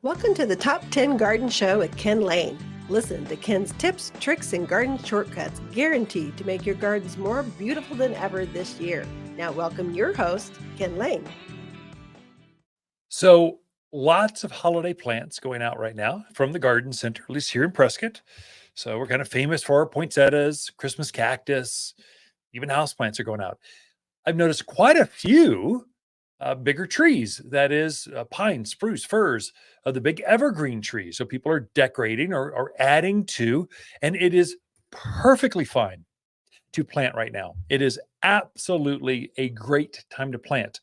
Welcome to the Top 10 Garden Show with Ken Lain. Listen to Ken's tips, tricks, and garden shortcuts guaranteed to make your gardens more beautiful than ever this year. Now, welcome your host, Ken Lain. So, lots of holiday plants going out right now from the garden center, at least here in Prescott. So, we're kind of famous for our poinsettias, Christmas cactus, even houseplants are going out. I've noticed quite a few bigger trees. That is, pine, spruce, firs, the big evergreen trees. So people are decorating or adding to, and it is perfectly fine to plant right now. It is absolutely a great time to plant.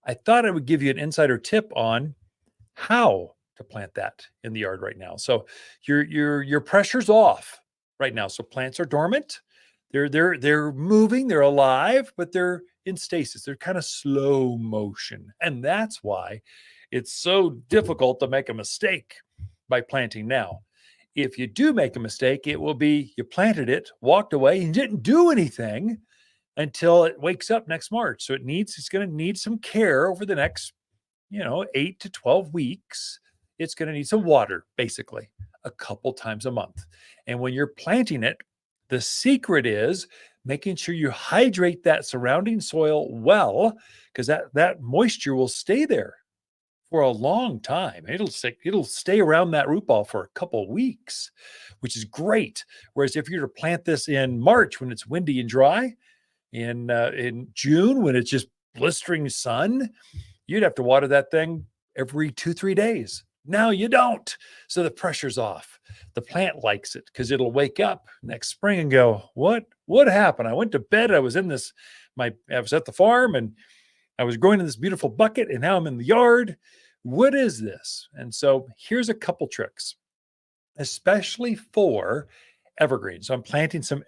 I thought I would give you an insider tip on how to plant that in the yard right now. So your pressure's off right now. So plants are dormant. They're moving, they're alive, but they're in stasis. They're kind of slow motion. And that's why it's so difficult to make a mistake by planting now. If you do make a mistake, it will be you planted it, walked away, and didn't do anything until it wakes up next March. So it's going to need some care over the next 8 to 12 weeks. It's going to need some water, basically, a couple times a month. And when you're planting it, the secret is making sure you hydrate that surrounding soil well, because that moisture will stay there for a long time. It'll stay around that root ball for a couple of weeks, which is great. Whereas if you're to plant this in March when it's windy and dry, in June when it's just blistering sun, you'd have to water that thing every 2-3 days. Now you don't. So the pressure's off. The plant likes it because it'll wake up next spring and go, what happened? I went to bed. I was at the farm and I was growing in this beautiful bucket and now I'm in the yard. What is this? And so here's a couple tricks, especially for evergreens. So I'm planting some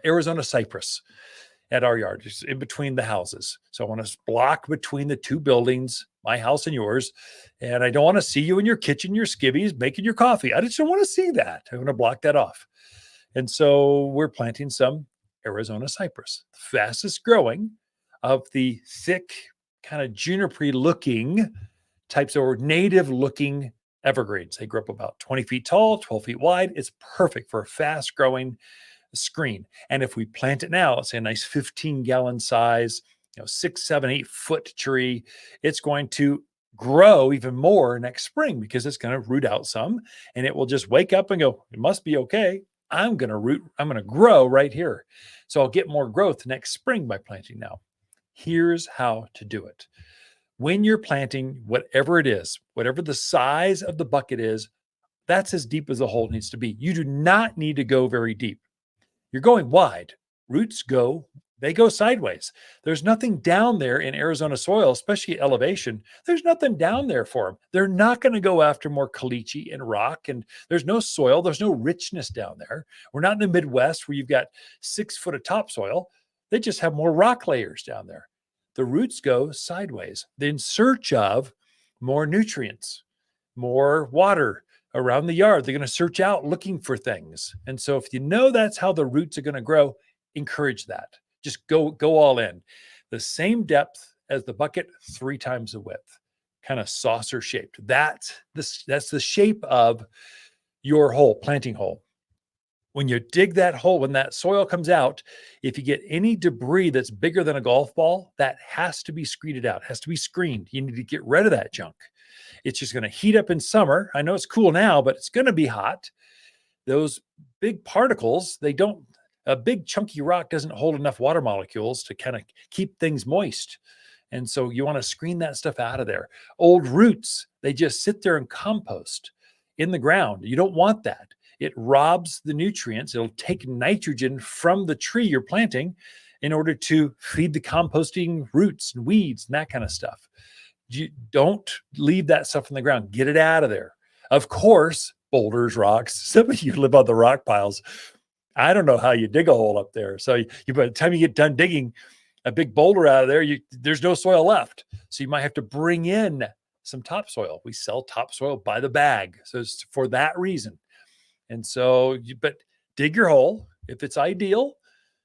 Arizona cypress at our yard, just in between the houses. So I want to block between the two buildings, my house and yours. And I don't want to see you in your kitchen, your skivvies, making your coffee. I just don't want to see that. I want to block that off. And so we're planting some Arizona cypress, the fastest growing of the thick, kind of juniper looking types or native looking evergreens. They grow up about 20 feet tall, 12 feet wide. It's perfect for a fast growing screen. And if we plant it now, let's say a nice 15-gallon size, 6, 7, 8 foot tree, it's going to grow even more next spring because it's going to root out some and it will just wake up and go, it must be okay. I'm going to grow right here. So I'll get more growth next spring by planting now. Here's how to do it. When you're planting, whatever it is, whatever the size of the bucket is, that's as deep as the hole needs to be. You do not need to go very deep. You're going wide. Roots go sideways. There's nothing down there in Arizona soil, especially elevation. There's nothing down there for them. They're not going to go after more caliche and rock, and there's no soil. There's no richness down there. We're not in the Midwest where you've got 6 foot of topsoil. They just have more rock layers down there. The roots go sideways in search of more nutrients, more water around the yard. They're going to search out looking for things. And so if you know that's how the roots are going to grow, encourage that. Just go all in. The same depth as the bucket, 3 times the width, kind of saucer shaped. That's the shape of your hole, planting hole. When you dig that hole, when that soil comes out, if you get any debris that's bigger than a golf ball, that has to be screened out, has to be screened. You need to get rid of that junk. It's just going to heat up in summer. I know it's cool now, but it's going to be hot. Those big particles, a big chunky rock doesn't hold enough water molecules to kind of keep things moist. And so you want to screen that stuff out of there. Old roots, they just sit there and compost in the ground. You don't want that. It robs the nutrients. It'll take nitrogen from the tree you're planting in order to feed the composting roots and weeds and that kind of stuff. You don't leave that stuff in the ground. Get it out of there. Of course, boulders, rocks. Some of you live on the rock piles. I don't know how you dig a hole up there. So by the time you get done digging a big boulder out of there, there's no soil left. So you might have to bring in some topsoil. We sell topsoil by the bag. So it's for that reason. And so, but dig your hole. If it's ideal,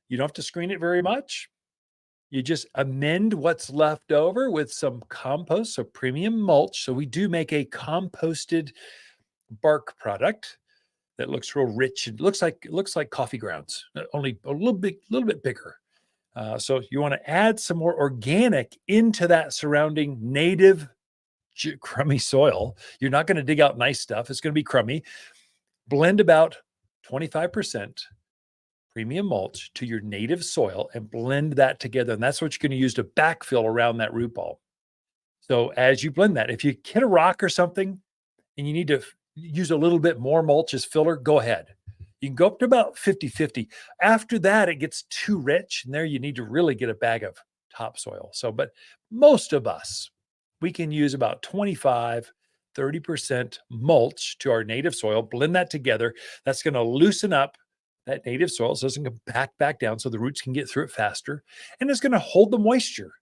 you don't have to screen it very much. You just amend what's left over with some compost, so premium mulch. So we do make a composted bark product that looks real rich. It looks like coffee grounds, only a little bit bigger. So you want to add some more organic into that surrounding native crummy soil. You're not going to dig out nice stuff. It's going to be crummy. Blend about 25% premium mulch to your native soil and blend that together. And that's what you're going to use to backfill around that root ball. So as you blend that, if you hit a rock or something and you need to use a little bit more mulch as filler, go ahead. You can go up to about 50-50. After that, it gets too rich, and there you need to really get a bag of topsoil. So, but most of us, we can use about 25-30% mulch to our native soil, blend that together. That's going to loosen up that native soil so it doesn't go back down so the roots can get through it faster. And it's going to hold the moisture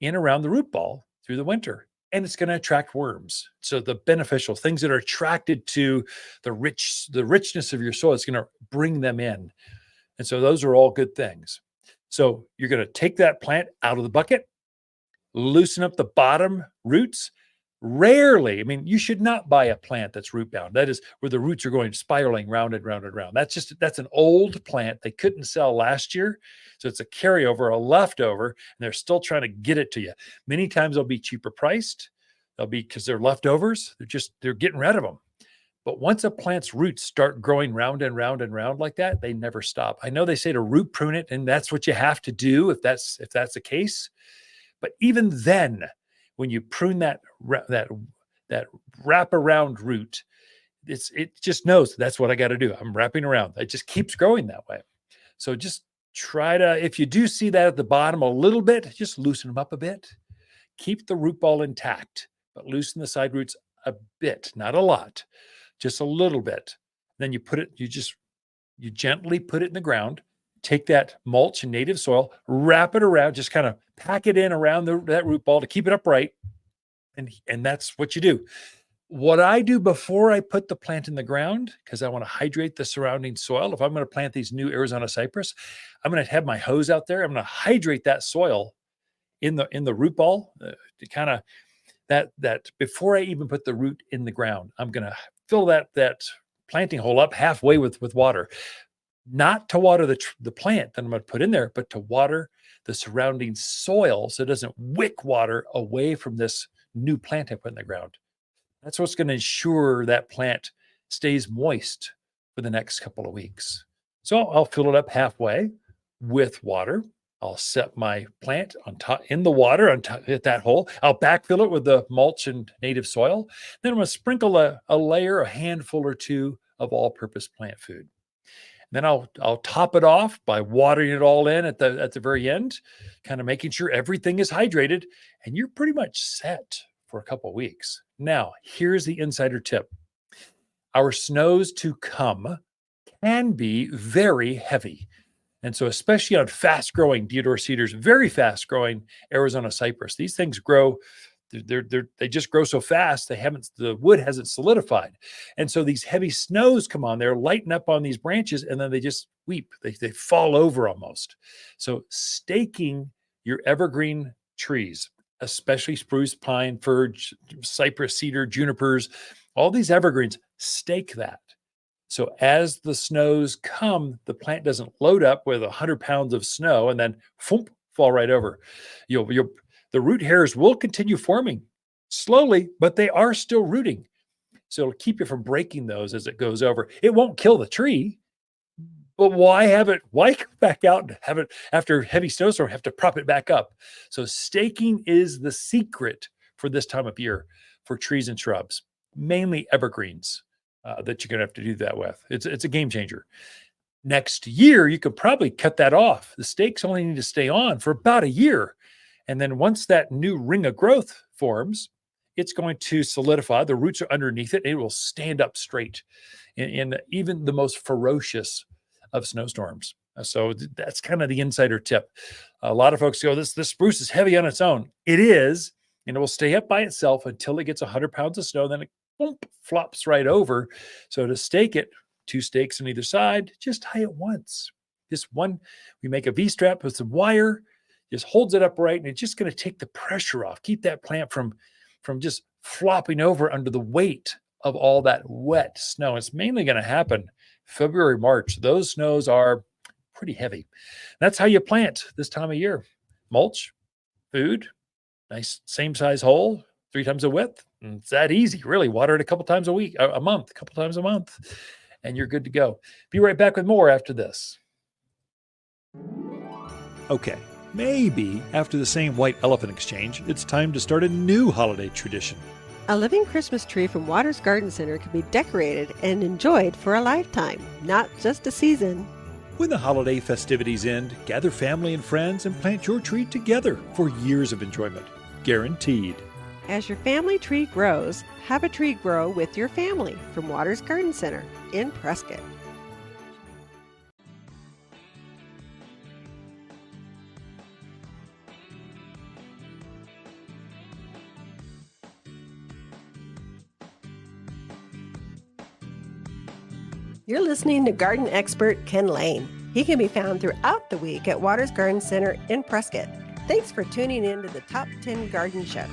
in around the root ball through the winter. And it's going to attract worms. So the beneficial things that are attracted to the richness of your soil, it's going to bring them in. And so those are all good things. So you're going to take that plant out of the bucket, loosen up the bottom roots. Rarely, I mean, you should not buy a plant that's root bound. That is where the roots are going spiraling round and round and round. That's an old plant they couldn't sell last year. So it's a carryover, a leftover, and they're still trying to get it to you. Many times they'll be cheaper priced. They'll be because they're leftovers. They're getting rid of them. But once a plant's roots start growing round and round and round like that, they never stop. I know they say to root prune it, and that's what you have to do if that's the case. But even then, when you prune that wraparound root, it just knows that's what I got to do. I'm wrapping around. It just keeps growing that way. So just try to, if you do see that at the bottom a little bit, just loosen them up a bit. Keep the root ball intact, but loosen the side roots a bit, not a lot, just a little bit. Then you gently put it in the ground. Take that mulch and native soil, wrap it around, just kind of pack it in around that root ball to keep it upright. And that's what you do. What I do before I put the plant in the ground, because I want to hydrate the surrounding soil. If I'm going to plant these new Arizona cypress, I'm going to have my hose out there. I'm going to hydrate that soil in the root ball to kind of that before I even put the root in the ground. I'm going to fill that planting hole up halfway with water. Not to water the plant that I'm going to put in there, but to water the surrounding soil so it doesn't wick water away from this new plant I put in the ground. That's what's going to ensure that plant stays moist for the next couple of weeks. So I'll fill it up halfway with water. I'll set my plant on top in the water on top at that hole. I'll backfill it with the mulch and native soil. Then I'm going to sprinkle a layer, a handful or two of all-purpose plant food. Then I'll top it off by watering it all in at the very end, kind of making sure everything is hydrated, and you're pretty much set for a couple of weeks. Now, here's the insider tip. Our snows to come can be very heavy. And so especially on fast-growing deodar cedars, very fast-growing Arizona cypress, these things grow. They just grow so fast. The wood hasn't solidified. And so these heavy snows come on, they're lighten up on these branches, and then they just weep. They fall over almost. So staking your evergreen trees, especially spruce, pine, fir, cypress, cedar, junipers, all these evergreens, stake that. So as the snows come, the plant doesn't load up with 100 pounds of snow and then fall right over. The root hairs will continue forming slowly, but they are still rooting. So it'll keep you from breaking those as it goes over. It won't kill the tree, but why come back out and have it after heavy snowstorm, have to prop it back up? So staking is the secret for this time of year for trees and shrubs, mainly evergreens that you're going to have to do that with. It's a game changer. Next year, you could probably cut that off. The stakes only need to stay on for about a year. And then once that new ring of growth forms, it's going to solidify. The roots are underneath it. It will stand up straight in even the most ferocious of snowstorms. So that's kind of the insider tip. A lot of folks go, this spruce is heavy on its own. It is, and it will stay up by itself until it gets 100 pounds of snow. Then it flops right over. So to stake it, 2 stakes on either side, just tie it once. Just one, we make a V-strap with some wire. just holds it upright, and it's just going to take the pressure off, keep that plant from just flopping over under the weight of all that wet snow. It's mainly going to happen February, March. Those snows are pretty heavy. That's how you plant this time of year. Mulch, food, nice same size hole, 3 times the width. And it's that easy, really. Water it a couple times a month, and you're good to go. Be right back with more after this. Okay, maybe after the same white elephant exchange, it's time to start a new holiday tradition. A living Christmas tree from Waters Garden Center can be decorated and enjoyed for a lifetime, not just a season. When the holiday festivities end, gather family and friends and plant your tree together for years of enjoyment. Guaranteed. As your family tree grows, have a tree grow with your family from Waters Garden Center in Prescott. You're listening to garden expert Ken Lain. He can be found throughout the week at Waters Garden Center in Prescott. Thanks for tuning in to the Top 10 Garden Show.